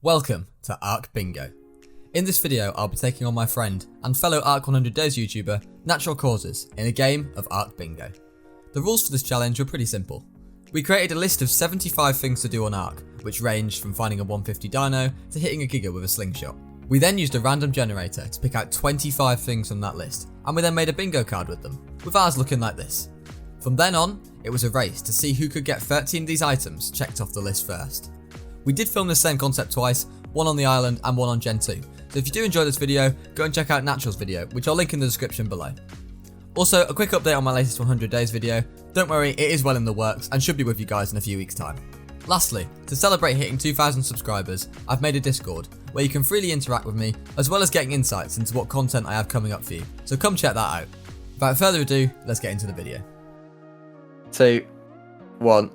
Welcome to Ark Bingo. In this video, I'll be taking on my friend and fellow Ark 100 Days YouTuber, Natural Causes, in a game of Ark Bingo. The rules for this challenge were pretty simple. We created a list of 75 things to do on Ark, which ranged from finding a 150 dino to hitting a giga with a slingshot. We then used a random generator to pick out 25 things from that list, and we then made a bingo card with them, with ours looking like this. From then on, it was a race to see who could get 13 of these items checked off the list first. We did film the same concept twice, one on the island and one on Gen 2, so if you do enjoy this video, go and check out Natural's video, which I'll link in the description below. Also, a quick update on my latest 100 Days video. Don't worry, it is well in the works and should be with you guys in a few weeks' time. Lastly, to celebrate hitting 2,000 subscribers, I've made a Discord, where you can freely interact with me, as well as getting insights into what content I have coming up for you, so come check that out. Without further ado, let's get into the video. 2, 1,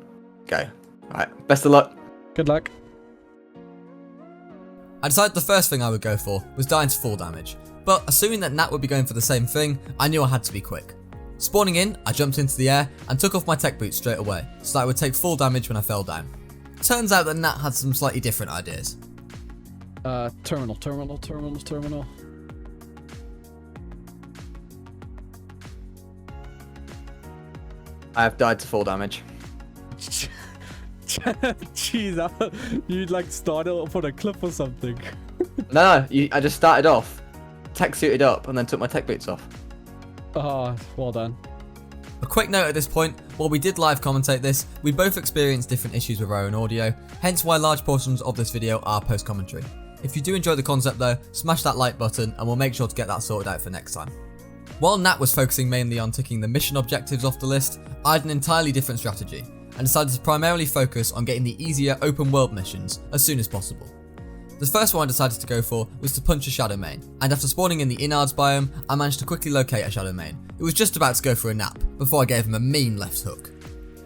go. Alright, best of luck. Good luck. I decided the first thing I would go for was dying to full damage, but assuming that Nat would be going for the same thing, I knew I had to be quick. Spawning in, I jumped into the air and took off my tech boots straight away, so that I would take full damage when I fell down. Turns out that Nat had some slightly different ideas. Terminal. I have died to full damage. Jeez, you'd like started off on a cliff or something. No, I just started off, tech suited up, and then took my tech boots off. Ah, well done. A quick note at this point, while we did live commentate this, we both experienced different issues with our own audio, hence why large portions of this video are post-commentary. If you do enjoy the concept though, smash that like button and we'll make sure to get that sorted out for next time. While Nat was focusing mainly on ticking the mission objectives off the list, I had an entirely different strategy, and decided to primarily focus on getting the easier open world missions as soon as possible. The first one I decided to go for was to punch a shadow main, and after spawning in the Innards biome, I managed to quickly locate a shadow main who was just about to go for a nap before I gave him a mean left hook.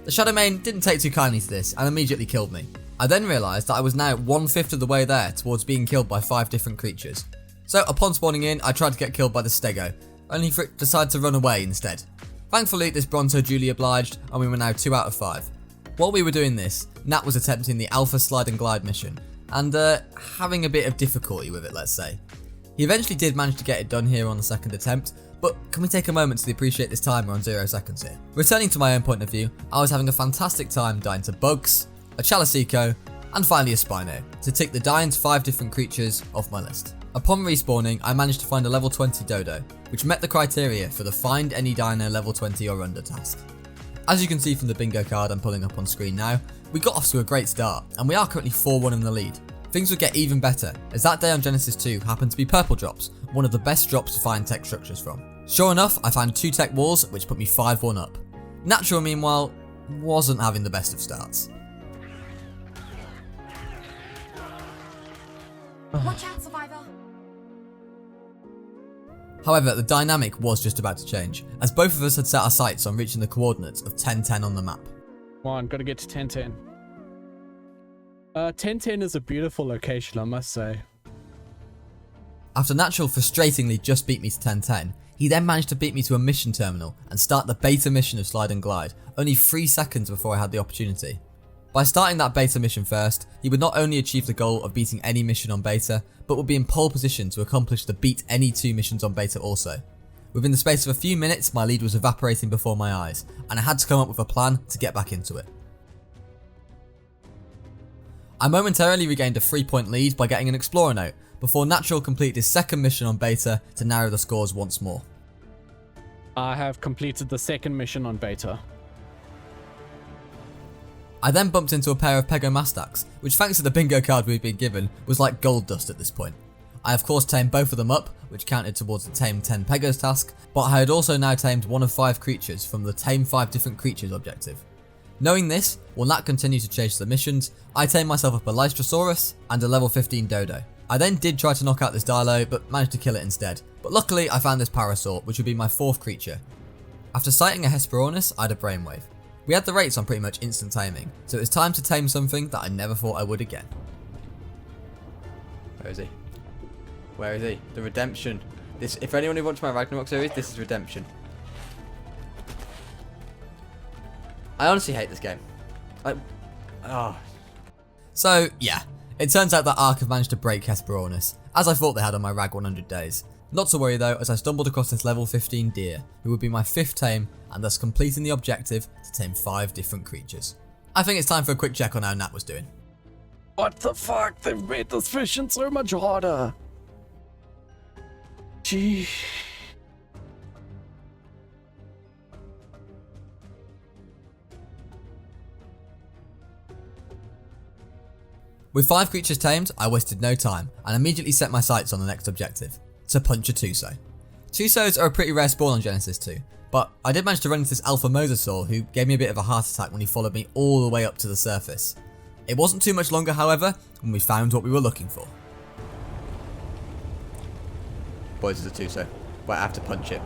The shadow main didn't take too kindly to this and immediately killed me. I then realised that I was now 1/5 of the way there towards being killed by 5 different creatures. So upon spawning in, I tried to get killed by the stego, only for it to decide to run away instead. Thankfully, this Bronto duly obliged and we were now 2 out of 5. While we were doing this, Nat was attempting the Alpha Slide and Glide mission, and having a bit of difficulty with it, let's say. He eventually did manage to get it done here on the second attempt, but can we take a moment to appreciate this timer on 0 seconds here? Returning to my own point of view, I was having a fantastic time dying to bugs, a Chalasico, and finally a Spino, to tick the dying to 5 different creatures off my list. Upon respawning, I managed to find a level 20 dodo, which met the criteria for the find any dino level 20 or under task. As you can see from the bingo card I'm pulling up on screen now, we got off to a great start, and we are currently 4-1 in the lead. Things would get even better, as that day on Genesis 2 happened to be purple drops, one of the best drops to find tech structures from. Sure enough, I found 2 tech walls, which put me 5-1 up. Natural, meanwhile, wasn't having the best of starts. Watch out, survivor! However, the dynamic was just about to change, as both of us had set our sights on reaching the coordinates of 1010 on the map. Come on, gotta get to 1010. 1010 is a beautiful location, I must say. After Natural frustratingly just beat me to 1010, he then managed to beat me to a mission terminal and start the beta mission of Slide and Glide, only 3 seconds before I had the opportunity. By starting that beta mission first, he would not only achieve the goal of beating any mission on beta, but would be in pole position to accomplish the beat any 2 missions on beta also. Within the space of a few minutes, my lead was evaporating before my eyes, and I had to come up with a plan to get back into it. I momentarily regained a 3-point lead by getting an Explorer note, before Natural completed his second mission on beta to narrow the scores once more. I have completed the second mission on beta. I then bumped into a pair of Pego Mastax, which thanks to the bingo card we'd been given, was like gold dust at this point. I of course tamed both of them up, which counted towards the tame 10 Pegos task, but I had also now tamed one of 5 creatures from the tame 5 different creatures objective. Knowing this, while Nat continued to chase the missions, I tamed myself up a Lystrosaurus and a level 15 Dodo. I then did try to knock out this Dilo, but managed to kill it instead, but luckily I found this Parasaur, which would be my 4th creature. After sighting a Hesperornis, I had a Brainwave. We had the rates on pretty much instant taming, so it was time to tame something that I never thought I would again. Where is he? Where is he? The redemption. This, if anyone who watched my Ragnarok series, this is redemption. I honestly hate this game. So yeah, It turns out that Ark have managed to break Hesperornis, as I thought they had on my Rag 100 days. Not to worry though, as I stumbled across this level 15 deer, who would be my 5th tame, and thus completing the objective to tame 5 different creatures. I think it's time for a quick check on how Nat was doing. What the fuck? They've made this mission so much harder. Gee. With 5 creatures tamed, I wasted no time and immediately set my sights on the next objective, to punch a Tuso. Tusos are a pretty rare spawn on Genesis 2, but I did manage to run into this alpha mosasaur who gave me a bit of a heart attack when he followed me all the way up to the surface. It wasn't too much longer, however, when we found what we were looking for. Boys, it's a Tuso. Wait, I have to punch it.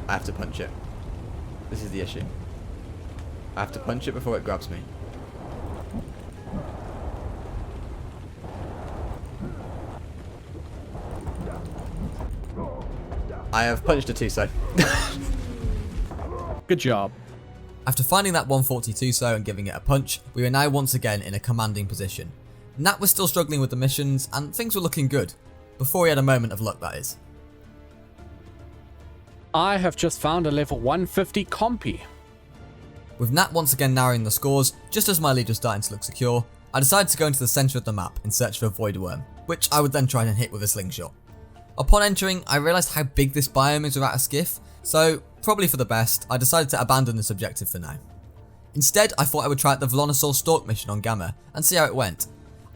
I have to punch it. This is the issue. I have to punch it before it grabs me. I have punched a Tuso. Good job. After finding that 140 Tuso and giving it a punch, we were now once again in a commanding position. Nat was still struggling with the missions and things were looking good. Before he had a moment of luck, that is. I have just found a level 150 compy. With Nat once again narrowing the scores, just as my lead was starting to look secure, I decided to go into the centre of the map in search for a void worm, which I would then try and hit with a slingshot. Upon entering, I realised how big this biome is without a skiff, so probably for the best, I decided to abandon this objective for now. Instead, I thought I would try out the Velonosaur Stalk mission on Gamma and see how it went.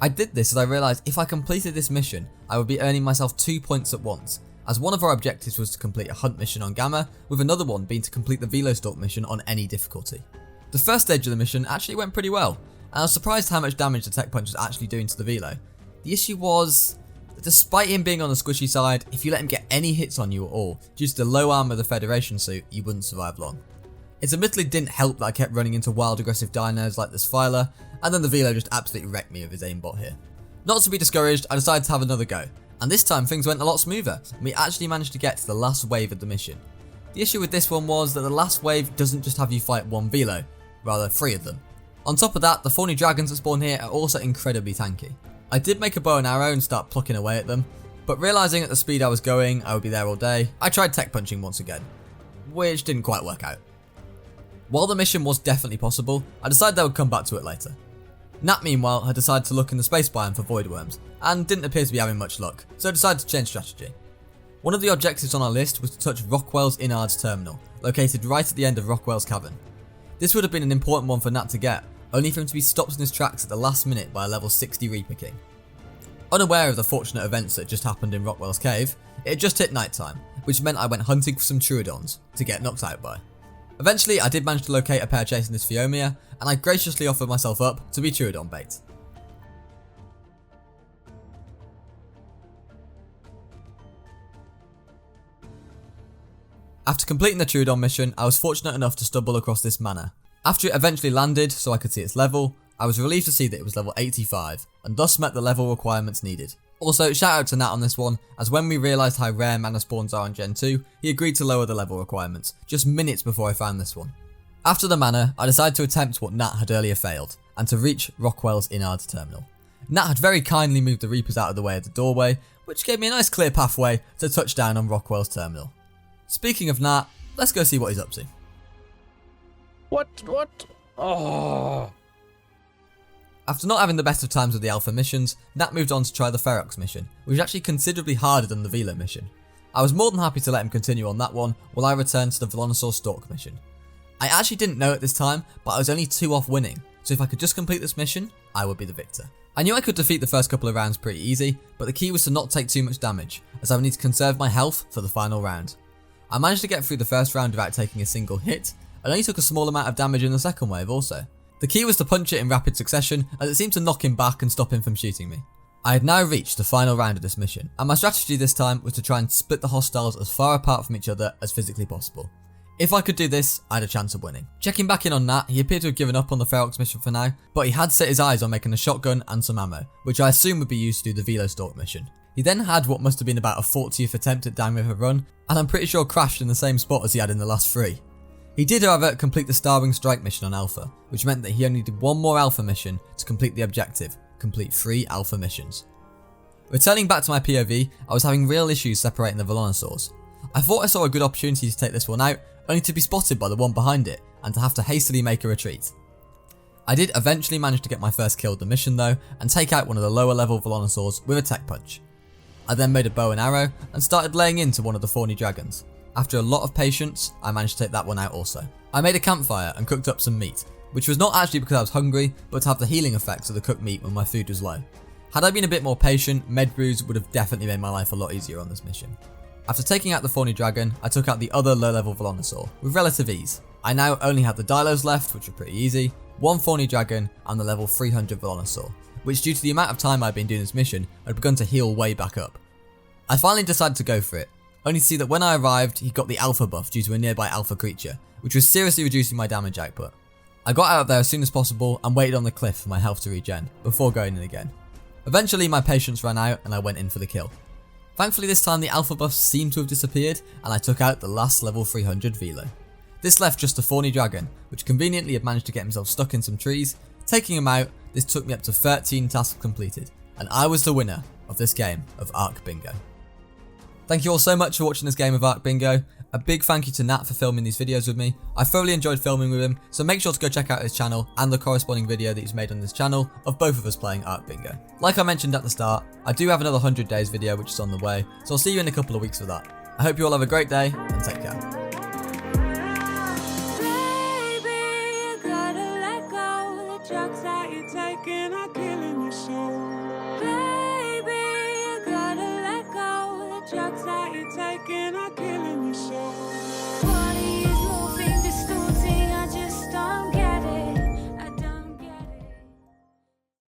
I did this as I realised if I completed this mission, I would be earning myself 2 points at once, as one of our objectives was to complete a hunt mission on Gamma, with another one being to complete the Velostalk mission on any difficulty. The first stage of the mission actually went pretty well, and I was surprised how much damage the Tech Punch was actually doing to the Velo. The issue was that despite him being on the squishy side, if you let him get any hits on you at all, due to the low armor of the Federation suit, you wouldn't survive long. It admittedly didn't help that I kept running into wild aggressive dinos like this Filer, and then the Velo just absolutely wrecked me with his aimbot here. Not to be discouraged, I decided to have another go, and this time things went a lot smoother, and we actually managed to get to the last wave of the mission. The issue with this one was that the last wave doesn't just have you fight one Velo, rather 3 of them. On top of that, the thorny dragons that spawn here are also incredibly tanky. I did make a bow and arrow and start plucking away at them, but realising at the speed I was going I would be there all day, I tried tech punching once again, which didn't quite work out. While the mission was definitely possible, I decided I would come back to it later. Nat meanwhile had decided to look in the space biome for void worms, and didn't appear to be having much luck, so decided to change strategy. One of the objectives on our list was to touch Rockwell's Innards terminal, located right at the end of Rockwell's cavern. This would have been an important one for Nat to get, only for him to be stopped in his tracks at the last minute by a level 60 Reaper King. Unaware of the fortunate events that just happened in Rockwell's cave, it had just hit night time, which meant I went hunting for some Troodons to get knocked out by. Eventually I did manage to locate a pair chasing this Phiomia, and I graciously offered myself up to be Troodon bait. After completing the Troodon mission, I was fortunate enough to stumble across this manor. After it eventually landed so I could see its level, I was relieved to see that it was level 85, and thus met the level requirements needed. Also, shout out to Nat on this one, as when we realised how rare mana spawns are on Gen 2, he agreed to lower the level requirements, just minutes before I found this one. After the manor, I decided to attempt what Nat had earlier failed, and to reach Rockwell's Innards terminal. Nat had very kindly moved the Reapers out of the way of the doorway, which gave me a nice clear pathway to touch down on Rockwell's terminal. Speaking of Nat, let's go see what he's up to. What? Oh. After not having the best of times with the Alpha missions, Nat moved on to try the Ferox mission, which was actually considerably harder than the Velo mission. I was more than happy to let him continue on that one while I returned to the Velonosaur Stalk mission. I actually didn't know at this time, but I was only 2 off winning, so if I could just complete this mission, I would be the victor. I knew I could defeat the first couple of rounds pretty easy, but the key was to not take too much damage, as I would need to conserve my health for the final round. I managed to get through the first round without taking a single hit, and only took a small amount of damage in the second wave also. The key was to punch it in rapid succession, as it seemed to knock him back and stop him from shooting me. I had now reached the final round of this mission, and my strategy this time was to try and split the hostiles as far apart from each other as physically possible. If I could do this, I had a chance of winning. Checking back in on Nat, he appeared to have given up on the Ferox mission for now, but he had set his eyes on making a shotgun and some ammo, which I assume would be used to do the Velostalk mission. He then had what must have been about a 40th attempt at Downriver Run, and I'm pretty sure crashed in the same spot as he had in the last 3. He did however complete the Starwing Strike mission on Alpha, which meant that he only did one more Alpha mission to complete the objective, complete 3 alpha missions. Returning back to my POV, I was having real issues separating the Volanosaurs. I thought I saw a good opportunity to take this one out, only to be spotted by the one behind it and to have to hastily make a retreat. I did eventually manage to get my first kill of the mission though, and take out one of the lower level Volanosaurs with a tech punch. I then made a bow and arrow and started laying into one of the thorny dragons. After a lot of patience, I managed to take that one out also. I made a campfire and cooked up some meat, which was not actually because I was hungry, but to have the healing effects of the cooked meat when my food was low. Had I been a bit more patient, med brews would have definitely made my life a lot easier on this mission. After taking out the thorny dragon, I took out the other low level Volanosaur with relative ease. I now only had the Dilos left, which were pretty easy, one thorny dragon and the level 300 Volanosaur, which due to the amount of time I'd been doing this mission, had begun to heal way back up. I finally decided to go for it, only to see that when I arrived, he got the alpha buff due to a nearby alpha creature, which was seriously reducing my damage output. I got out of there as soon as possible and waited on the cliff for my health to regen, before going in again. Eventually my patience ran out and I went in for the kill. Thankfully this time the alpha buffs seemed to have disappeared and I took out the last level 300 Velo. This left just a thorny dragon, which conveniently had managed to get himself stuck in some trees. Taking him out, this took me up to 13 tasks completed, and I was the winner of this game of Ark Bingo. Thank you all so much for watching this game of Ark Bingo. A big thank you to Nat for filming these videos with me. I thoroughly enjoyed filming with him, so make sure to go check out his channel and the corresponding video that he's made on this channel of both of us playing Ark Bingo. Like I mentioned at the start, I do have another 100 days video which is on the way, so I'll see you in a couple of weeks for that. I hope you all have a great day and take care.